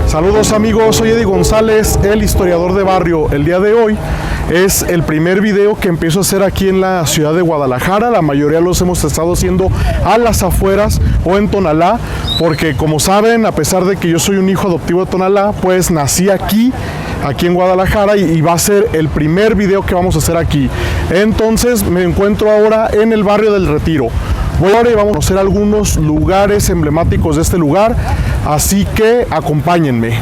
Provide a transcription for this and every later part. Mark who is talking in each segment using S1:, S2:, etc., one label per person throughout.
S1: Saludos amigos, soy Eddie González, el historiador de barrio. El día de hoy es el primer video que empiezo a hacer aquí en la ciudad de Guadalajara. La mayoría los hemos estado haciendo a las afueras o en Tonalá, porque como saben, a pesar de que yo soy un hijo adoptivo de Tonalá, pues nací aquí en Guadalajara y va a ser el primer video que vamos a hacer aquí. Entonces me encuentro ahora en el barrio del Retiro. Voy ahora y vamos a conocer algunos lugares emblemáticos de este lugar, así que acompáñenme.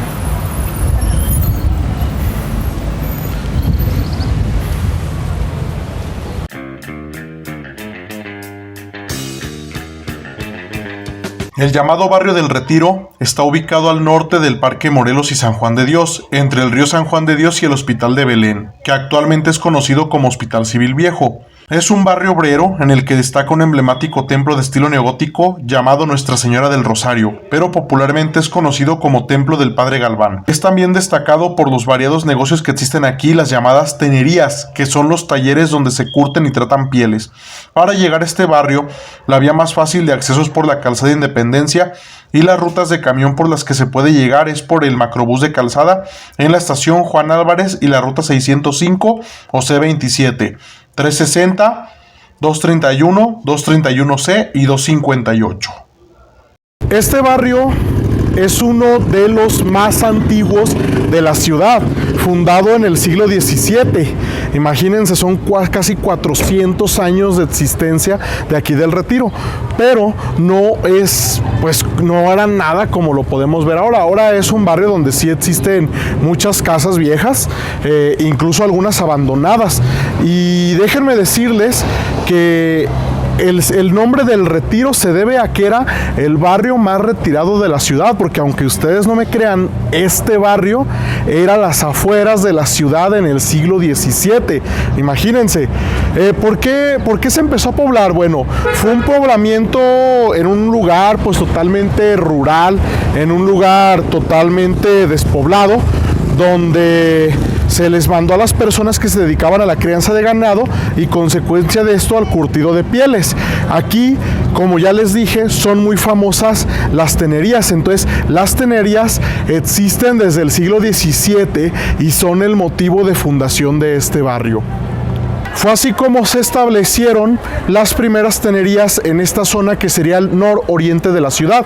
S1: El llamado barrio del Retiro está ubicado al norte del Parque Morelos y San Juan de Dios, entre el río San Juan de Dios y el Hospital de Belén, que actualmente es conocido como Hospital Civil Viejo. Es un barrio obrero en el que destaca un emblemático templo de estilo neogótico llamado Nuestra Señora del Rosario, pero popularmente es conocido como Templo del Padre Galván. Es también destacado por los variados negocios que existen aquí, las llamadas tenerías, que son los talleres donde se curten y tratan pieles. Para llegar a este barrio, la vía más fácil de acceso es por la Calzada Independencia, y las rutas de camión por las que se puede llegar es por el Macrobús de Calzada en la estación Juan Álvarez y la ruta 605 o C27, 360, 231, 231C y 258. Este barrio es uno de los más antiguos de la ciudad, fundado en el siglo XVII. Imagínense, son casi 400 años de existencia de aquí del Retiro, pero no era nada como lo podemos ver ahora. Ahora es un barrio donde sí existen muchas casas viejas, incluso algunas abandonadas. Y déjenme decirles que el nombre del Retiro se debe a que era el barrio más retirado de la ciudad, porque aunque ustedes no me crean, este barrio era las afueras de la ciudad en el siglo XVII. Imagínense. ¿Por qué se empezó a poblar? Bueno, fue un poblamiento en un lugar pues totalmente rural, en un lugar totalmente despoblado, donde se les mandó a las personas que se dedicaban a la crianza de ganado y consecuencia de esto al curtido de pieles. Aquí, como ya les dije, son muy famosas las tenerías. Entonces, las tenerías existen desde el siglo XVII y son el motivo de fundación de este barrio. Fue así como se establecieron las primeras tenerías en esta zona que sería el nororiente de la ciudad.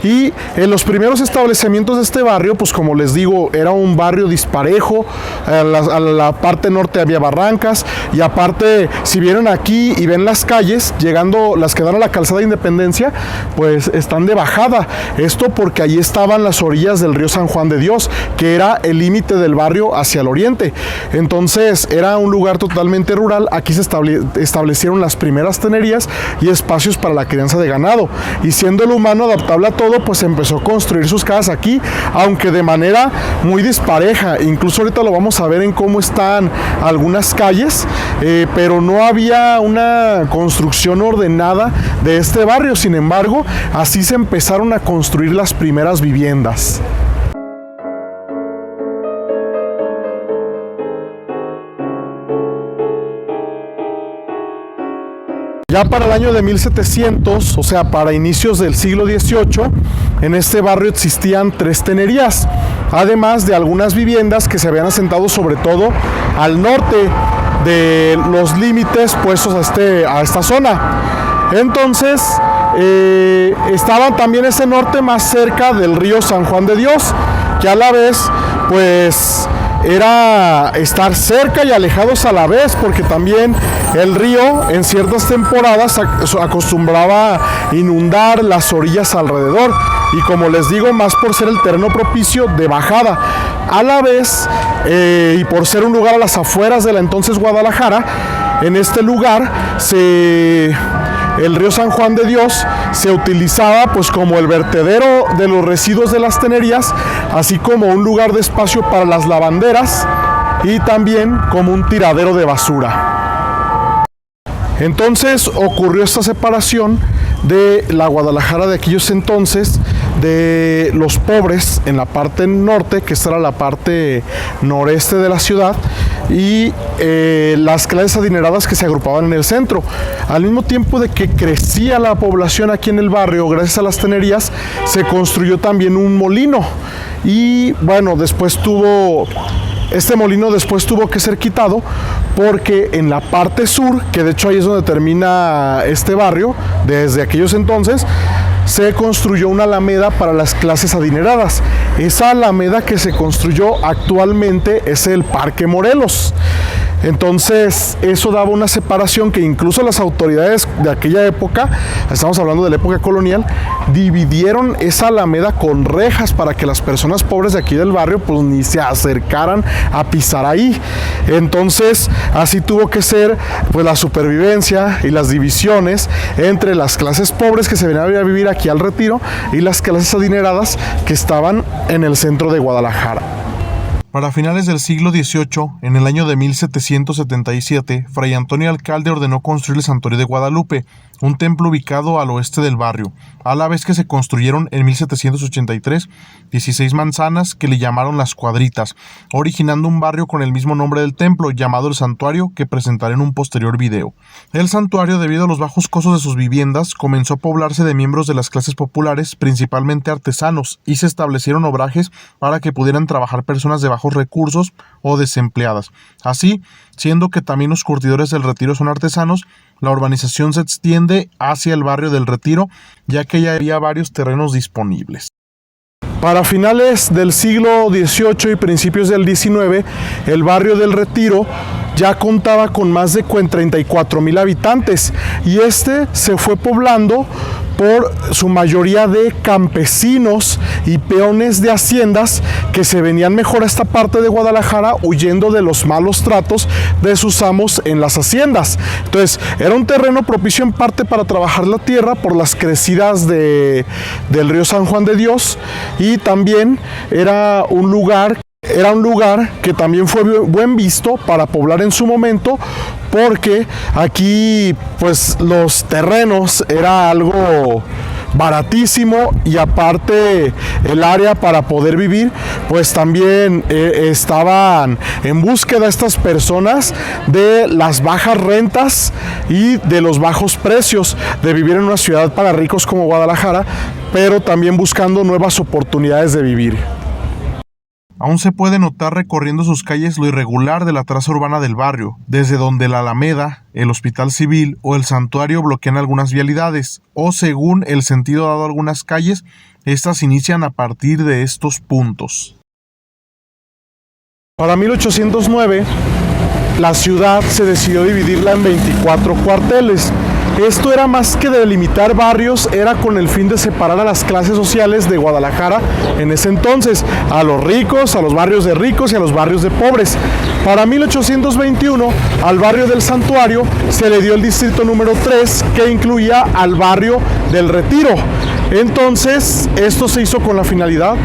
S1: Y en los primeros establecimientos de este barrio, pues como les digo, era un barrio disparejo. A la parte norte había barrancas y aparte, si vienen aquí y ven las calles, las que dan a la Calzada Independencia, pues están de bajada. Esto porque allí estaban las orillas del río San Juan de Dios, que era el límite del barrio hacia el oriente. Entonces era un lugar totalmente rural. Aquí se establecieron las primeras tenerías y espacios para la crianza de ganado, y siendo el humano adaptable a todo, pues empezó a construir sus casas aquí, aunque de manera muy dispareja. Incluso ahorita lo vamos a ver en cómo están algunas calles, pero no había una construcción ordenada de este barrio. Sin embargo, así se empezaron a construir las primeras viviendas. Ya para el año de 1700, o sea, para inicios del siglo XVIII, en este barrio existían 3 tenerías, además de algunas viviendas que se habían asentado sobre todo al norte de los límites puestos a esta zona. Entonces, estaban también ese norte más cerca del río San Juan de Dios, que a la vez, pues, era estar cerca y alejados a la vez, porque también el río en ciertas temporadas acostumbraba a inundar las orillas alrededor, y como les digo, más por ser el terreno propicio de bajada. A la vez, y por ser un lugar a las afueras de la entonces Guadalajara, en este lugar el río San Juan de Dios se utilizaba pues como el vertedero de los residuos de las tenerías, así como un lugar de espacio para las lavanderas y también como un tiradero de basura. Entonces ocurrió esta separación de la Guadalajara de aquellos entonces, de los pobres en la parte norte, que esta era la parte noreste de la ciudad,
S2: y las clases adineradas que se agrupaban en el centro. Al mismo tiempo de que crecía la población aquí en el barrio, gracias a las tenerías, se construyó también un molino. Y bueno, este molino después tuvo que ser quitado porque en la parte sur, que de hecho ahí es donde termina este barrio, desde aquellos entonces, se construyó una alameda para las clases adineradas. Esa alameda que se construyó actualmente es el Parque Morelos. Entonces eso daba una separación que incluso las autoridades de aquella época, estamos hablando de la época colonial, dividieron esa alameda con rejas para que las personas pobres de aquí del barrio pues ni se acercaran a pisar ahí. Entonces así tuvo que ser pues la supervivencia y las divisiones entre las clases pobres que se venían a vivir aquí al Retiro y las clases adineradas que estaban en el centro de Guadalajara.
S1: Para finales del siglo XVIII, en el año de 1777, Fray Antonio Alcalde ordenó construir el Santuario de Guadalupe, un templo ubicado al oeste del barrio, a la vez que se construyeron en 1783 16 manzanas que le llamaron las Cuadritas, originando un barrio con el mismo nombre del templo, llamado el Santuario, que presentaré en un posterior video. El santuario, debido a los bajos costos de sus viviendas, comenzó a poblarse de miembros de las clases populares, principalmente artesanos, y se establecieron obrajes para que pudieran trabajar personas de bajos recursos o desempleadas. Así, siendo que también los curtidores del Retiro son artesanos, la urbanización se extiende hacia el barrio del Retiro, ya que ya había varios terrenos disponibles.
S2: Para finales del siglo XVIII y principios del XIX, el barrio del Retiro ya contaba con más de 34,000 habitantes y este se fue poblando por su mayoría de campesinos y peones de haciendas que se venían mejor a esta parte de Guadalajara huyendo de los malos tratos de sus amos en las haciendas. Entonces era un terreno propicio en parte para trabajar la tierra por las crecidas del río San Juan de Dios, y también era un lugar que también fue buen visto para poblar en su momento, porque aquí pues los terrenos era algo baratísimo, y aparte el área para poder vivir pues también estaban en búsqueda estas personas de las bajas rentas y de los bajos precios de vivir en una ciudad para ricos como Guadalajara, pero también buscando nuevas oportunidades de vivir.
S1: Aún se puede notar recorriendo sus calles lo irregular de la traza urbana del barrio, desde donde la Alameda, el Hospital Civil o el Santuario bloquean algunas vialidades, o según el sentido dado a algunas calles, estas inician a partir de estos puntos.
S2: Para 1809, la ciudad se decidió dividirla en 24 cuarteles. Esto era más que delimitar barrios, era con el fin de separar a las clases sociales de Guadalajara en ese entonces, a los ricos, a los barrios de ricos y a los barrios de pobres. Para 1821, al barrio del Santuario se le dio el distrito número 3, que incluía al barrio del Retiro. Entonces, esto se hizo con la finalidad.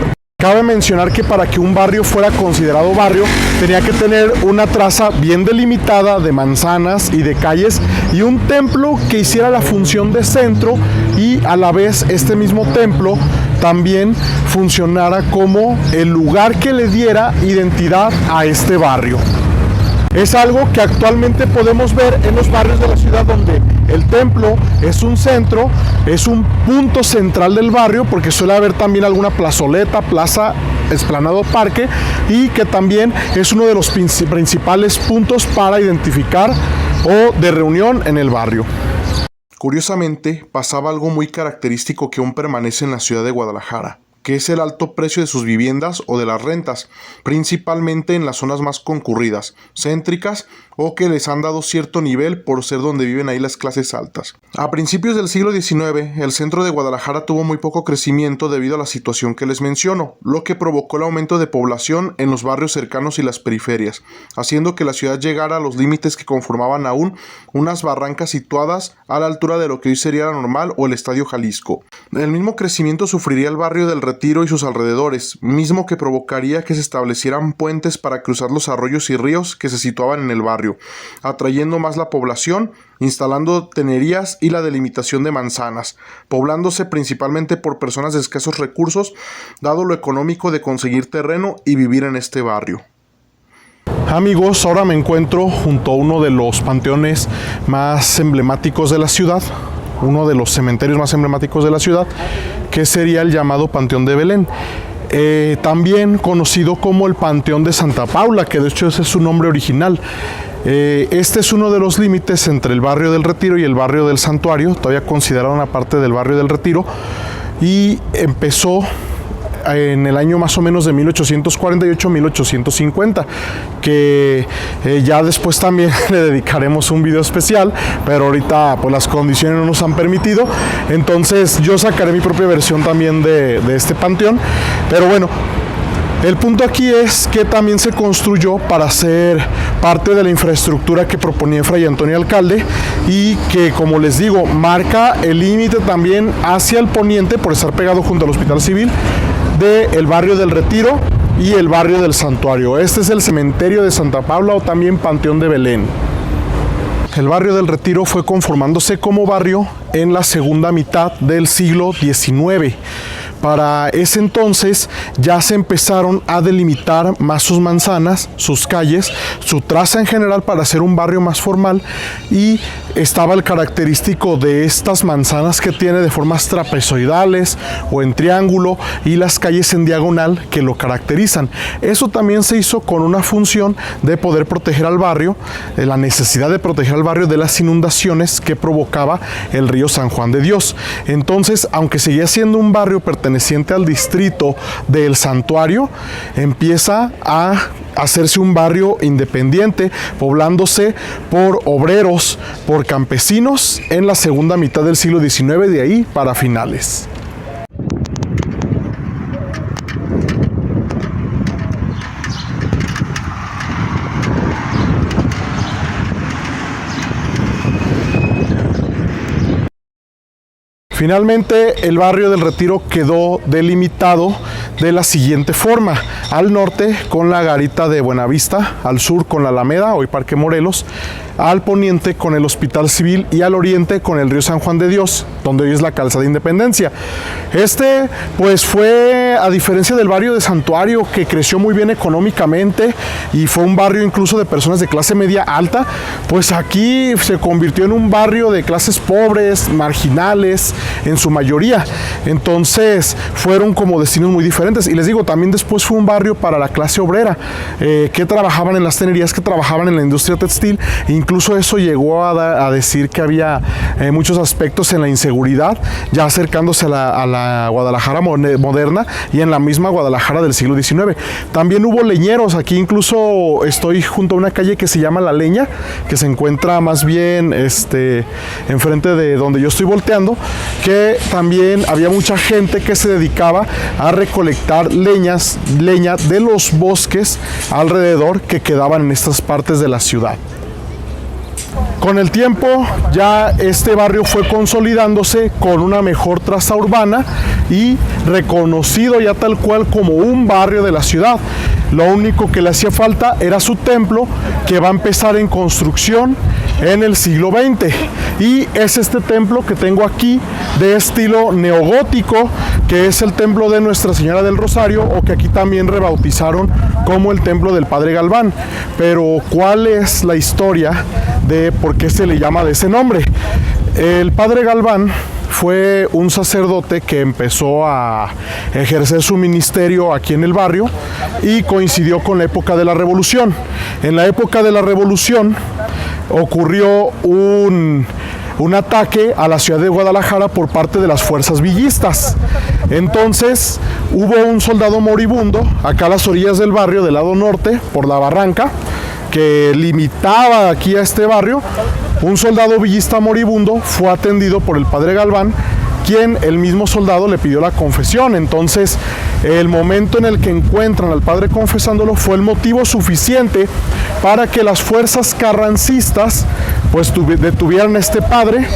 S2: Cabe mencionar que para que un barrio fuera considerado barrio, tenía que tener una traza bien delimitada de manzanas y de calles y un templo que hiciera la función de centro, y a la vez este mismo templo también funcionara como el lugar que le diera identidad a este barrio. Es algo que actualmente podemos ver en los barrios de la ciudad, donde el templo es un centro, es un punto central del barrio, porque suele haber también alguna plazoleta, plaza, explanado, parque, y que también es uno de los principales puntos para identificar o de reunión en el barrio.
S1: Curiosamente, pasaba algo muy característico que aún permanece en la ciudad de Guadalajara, que es el alto precio de sus viviendas o de las rentas, principalmente en las zonas más concurridas, céntricas, o que les han dado cierto nivel por ser donde viven ahí las clases altas. A principios del siglo XIX, el centro de Guadalajara tuvo muy poco crecimiento debido a la situación que les menciono, lo que provocó el aumento de población en los barrios cercanos y las periferias, haciendo que la ciudad llegara a los límites que conformaban aún unas barrancas situadas a la altura de lo que hoy sería la Normal o el Estadio Jalisco. El mismo crecimiento sufriría el barrio del Retiro y sus alrededores, mismo que provocaría que se establecieran puentes para cruzar los arroyos y ríos que se situaban en el barrio, atrayendo más la población, instalando tenerías y la delimitación de manzanas, poblándose principalmente por personas de escasos recursos, dado lo económico de conseguir terreno y vivir en este barrio.
S2: Amigos, ahora me encuentro junto a uno de los panteones más emblemáticos de la ciudad, uno de los cementerios más emblemáticos de la ciudad, que sería el llamado Panteón de Belén. También conocido como el Panteón de Santa Paula, que de hecho ese es su nombre original. Este es uno de los límites entre el barrio del Retiro y el barrio del Santuario, todavía considerado una parte del barrio del Retiro, y empezó en el año más o menos de 1848-1850, que ya después también le dedicaremos un video especial, pero ahorita pues las condiciones no nos han permitido, entonces yo sacaré mi propia versión también de este panteón, pero bueno, el punto aquí es que también se construyó para ser parte de la infraestructura que proponía Fray Antonio Alcalde y que, como les digo, marca el límite también hacia el poniente por estar pegado junto al Hospital Civil del barrio del Retiro y el barrio del Santuario. Este es el cementerio de Santa Paula o también Panteón de Belén. El barrio del Retiro fue conformándose como barrio en la segunda mitad del siglo XIX. Para ese entonces ya se empezaron a delimitar más sus manzanas, sus calles, su traza en general para hacer un barrio más formal, y estaba el característico de estas manzanas que tiene de formas trapezoidales o en triángulo y las calles en diagonal que lo caracterizan. Eso también se hizo con una función de poder proteger al barrio, de la necesidad de proteger al barrio de las inundaciones que provocaba el río San Juan de Dios. Entonces, aunque seguía siendo un barrio perteneciente al distrito del Santuario, empieza a hacerse un barrio independiente, poblándose por obreros, por campesinos en la segunda mitad del siglo XIX, de ahí para finales. Finalmente, el barrio del Retiro quedó delimitado de la siguiente forma: al norte con la Garita de Buenavista, al sur con la Alameda, hoy Parque Morelos, al poniente con el Hospital Civil y al oriente con el río San Juan de Dios, donde hoy es la Calzada Independencia. Este, pues fue, a diferencia del barrio de Santuario, que creció muy bien económicamente y fue un barrio incluso de personas de clase media alta, pues aquí se convirtió en un barrio de clases pobres, marginales, en su mayoría. Entonces fueron como destinos muy diferentes, y les digo, también después fue un barrio para la clase obrera, que trabajaban en las tenerías, que trabajaban en la industria textil. Incluso eso llegó a decir que había muchos aspectos en la inseguridad, ya acercándose a la Guadalajara moderna y en la misma Guadalajara del siglo XIX. También hubo leñeros, aquí incluso estoy junto a una calle que se llama La Leña, que se encuentra más bien enfrente de donde yo estoy volteando, que también había mucha gente que se dedicaba a recolectar leña de los bosques alrededor que quedaban en estas partes de la ciudad. Con el tiempo ya este barrio fue consolidándose con una mejor traza urbana y reconocido ya tal cual como un barrio de la ciudad. Lo único que le hacía falta era su templo, que va a empezar en construcción en el siglo XX, y es este templo que tengo aquí de estilo neogótico, que es el templo de Nuestra Señora del Rosario, o que aquí también rebautizaron como el templo del Padre Galván. Pero ¿cuál es la historia de por qué se le llama de ese nombre? El Padre Galván fue un sacerdote que empezó a ejercer su ministerio aquí en el barrio y coincidió con la época de la Revolución. En la época de la Revolución ocurrió un ataque a la ciudad de Guadalajara por parte de las fuerzas villistas. Entonces hubo un soldado moribundo acá a las orillas del barrio, del lado norte, por la barranca, que limitaba aquí a este barrio. Un soldado villista moribundo fue atendido por el Padre Galván, quien, el mismo soldado, le pidió la confesión. Entonces, el momento en el que encuentran al padre confesándolo fue el motivo suficiente para que las fuerzas carrancistas pues detuvieran a este padre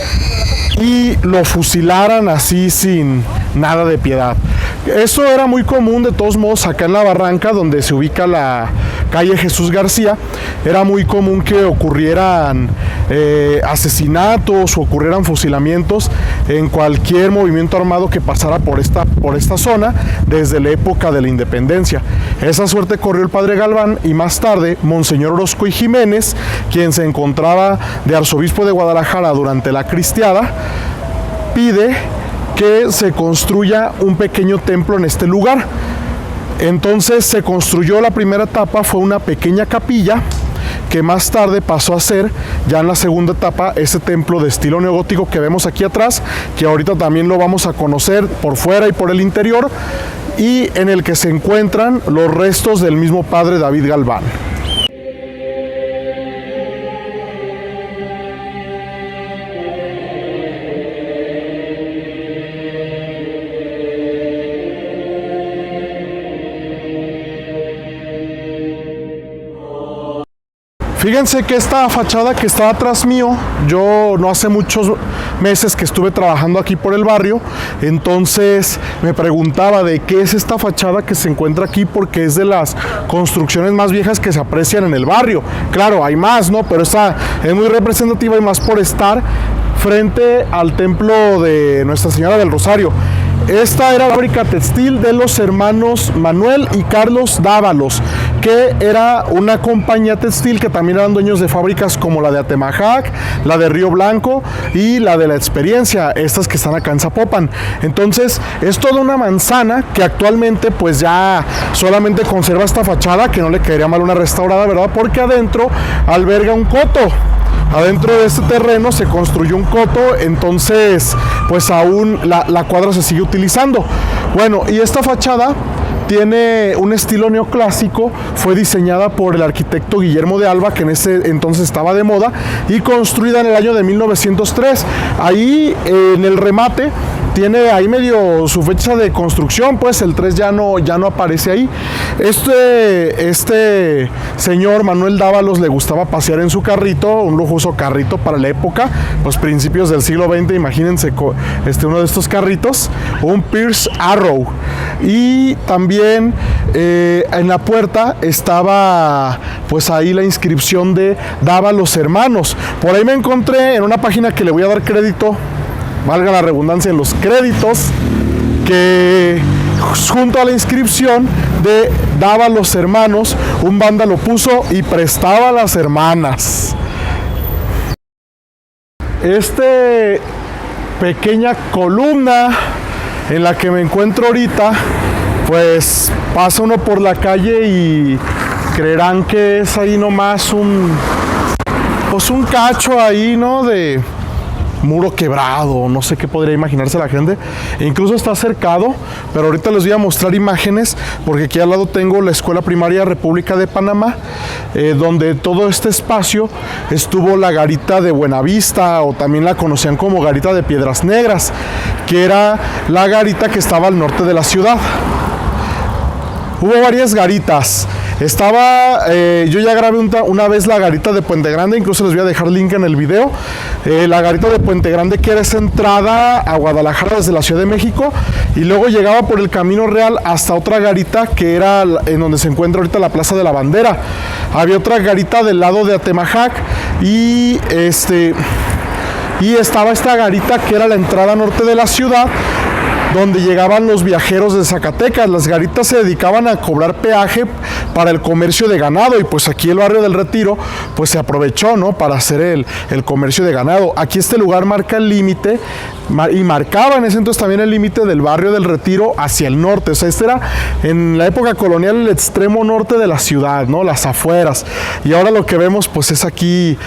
S2: y lo fusilaran así sin nada de piedad. Eso era muy común de todos modos acá en la barranca donde se ubica la calle Jesús García, era muy común que ocurrieran asesinatos o ocurrieran fusilamientos en cualquier movimiento armado que pasara por esta zona desde la época de la independencia. Esa suerte corrió el padre Galván y más tarde Monseñor Orozco y Jiménez, quien se encontraba de arzobispo de Guadalajara durante la cristiada, pide que se construya un pequeño templo en este lugar. Entonces se construyó, la primera etapa fue una pequeña capilla que más tarde pasó a ser, ya en la segunda etapa, ese templo de estilo neogótico que vemos aquí atrás, que ahorita también lo vamos a conocer por fuera y por el interior, y en el que se encuentran los restos del mismo padre David Galván. Fíjense que esta fachada que está atrás mío, yo no hace muchos meses que estuve trabajando aquí por el barrio, entonces me preguntaba de qué es esta fachada que se encuentra aquí, porque es de las construcciones más viejas que se aprecian en el barrio. Claro, hay más, ¿no? Pero esta es muy representativa y más por estar frente al templo de Nuestra Señora del Rosario. Esta era la fábrica textil de los hermanos Manuel y Carlos Dávalos, que era una compañía textil que también eran dueños de fábricas como la de Atemajac, la de Río Blanco y la de La Experiencia, estas que están acá en Zapopan. Entonces es toda una manzana que actualmente pues ya solamente conserva esta fachada, que no le quedaría mal una restaurada, ¿verdad? Porque adentro alberga un coto. Adentro de este terreno se construyó un coto, entonces pues aún la cuadra se sigue utilizando. Bueno, y esta fachada tiene un estilo neoclásico, fue diseñada por el arquitecto Guillermo de Alba, que en ese entonces estaba de moda, y construida en el año de 1903. Ahí en el remate tiene ahí medio su fecha de construcción, pues el 3 ya no aparece ahí. Este señor Manuel Dávalos le gustaba pasear en su carrito, un lujoso carrito para la época, pues principios del siglo XX, imagínense uno de estos carritos, un Pierce Arrow. Y también en la puerta estaba pues ahí la inscripción de Dávalos Hermanos. Por ahí me encontré en una página que le voy a dar crédito, valga la redundancia en los créditos, que junto a la inscripción de Dávalos Hermanos, un vándalo puso y prestaba a las hermanas. Pequeña columna en la que me encuentro ahorita, pues pasa uno por la calle y creerán que es ahí nomás un cacho ahí, ¿no? De muro quebrado, no sé qué podría imaginarse la gente. E incluso está cercado, pero ahorita les voy a mostrar imágenes, porque aquí al lado tengo la Escuela Primaria República de Panamá, donde todo este espacio estuvo la garita de Buenavista, o también la conocían como garita de Piedras Negras, que era la garita que estaba al norte de la ciudad. Hubo varias garitas. Yo ya grabé una vez la garita de Puente Grande, incluso les voy a dejar link en el video. La garita de Puente Grande, que era esa entrada a Guadalajara desde la Ciudad de México, y luego llegaba por el Camino Real hasta otra garita que era en donde se encuentra ahorita la Plaza de la Bandera. Había otra garita del lado de Atemajac y estaba esta garita que era la entrada norte de la ciudad, donde llegaban los viajeros de Zacatecas. Las garitas se dedicaban a cobrar peaje para el comercio de ganado, y pues aquí el barrio del Retiro pues se aprovechó, ¿no?, para hacer el comercio de ganado. Aquí este lugar marca el límite, y marcaba en ese entonces también el límite del barrio del Retiro hacia el norte. O sea, este era en la época colonial el extremo norte de la ciudad, ¿no?, las afueras. Y ahora lo que vemos pues es aquí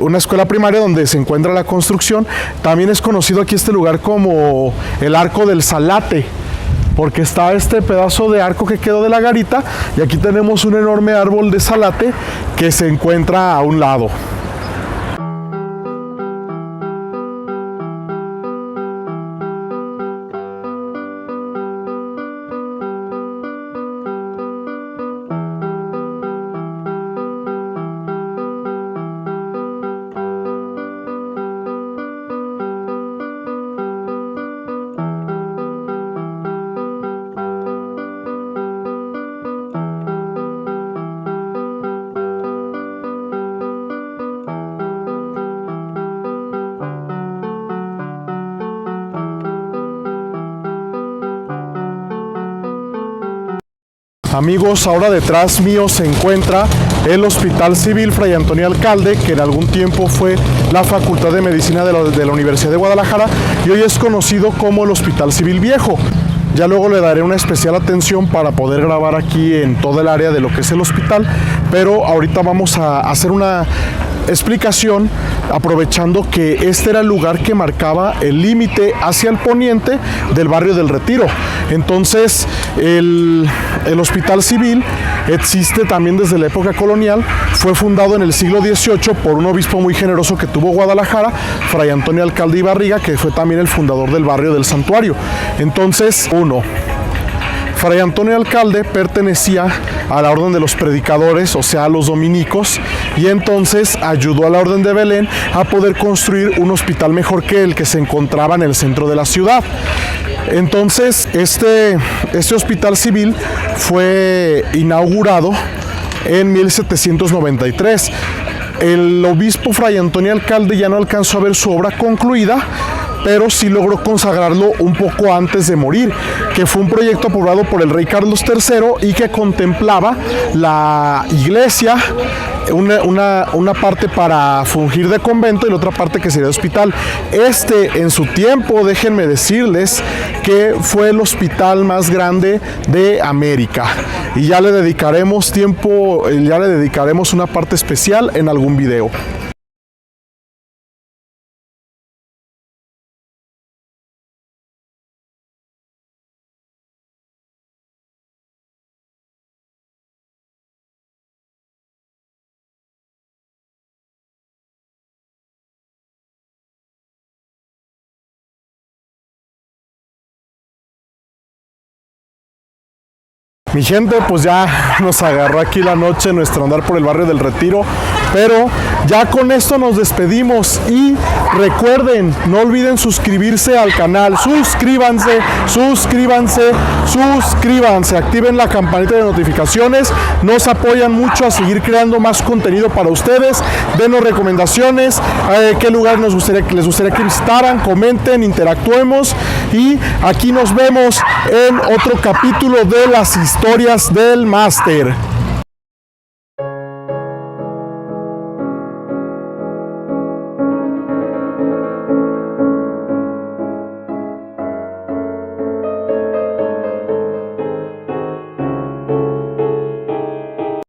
S2: una escuela primaria donde se encuentra la construcción. También es conocido aquí este lugar como el Arco del Salate, porque está este pedazo de arco que quedó de la garita, y aquí tenemos un enorme árbol de salate que se encuentra a un lado. Amigos, ahora detrás mío se encuentra el Hospital Civil Fray Antonio Alcalde, que en algún tiempo fue la Facultad de Medicina de la Universidad de Guadalajara y hoy es conocido como el Hospital Civil Viejo. Ya luego le daré una especial atención para poder grabar aquí en todo el área de lo que es el hospital, pero ahorita vamos a hacer una explicación aprovechando que este era el lugar que marcaba el límite hacia el poniente del barrio del Retiro. Entonces el Hospital Civil existe también desde la época colonial, fue fundado en el siglo XVIII por un obispo muy generoso que tuvo Guadalajara, Fray Antonio Alcalde y Barriga, que fue también el fundador del barrio del Santuario. Entonces, Fray Antonio Alcalde pertenecía a la orden de los predicadores, o sea, a los dominicos, y entonces ayudó a la orden de Belén a poder construir un hospital mejor que el que se encontraba en el centro de la ciudad. Entonces, este hospital civil fue inaugurado en 1793. El obispo Fray Antonio Alcalde ya no alcanzó a ver su obra concluida, pero sí logró consagrarlo un poco antes de morir, que fue un proyecto aprobado por el rey Carlos III y que contemplaba la iglesia, una parte para fungir de convento y la otra parte que sería de hospital. En su tiempo, déjenme decirles que fue el hospital más grande de América y ya le dedicaremos una parte especial en algún video. Mi gente, pues ya nos agarró aquí la noche nuestro andar por el barrio del Retiro, pero ya con esto nos despedimos y recuerden, no olviden suscribirse al canal, suscríbanse, activen la campanita de notificaciones, nos apoyan mucho a seguir creando más contenido para ustedes, denos recomendaciones, qué lugar les gustaría que visitaran, comenten, interactuemos y aquí nos vemos en otro capítulo de las historias del máster.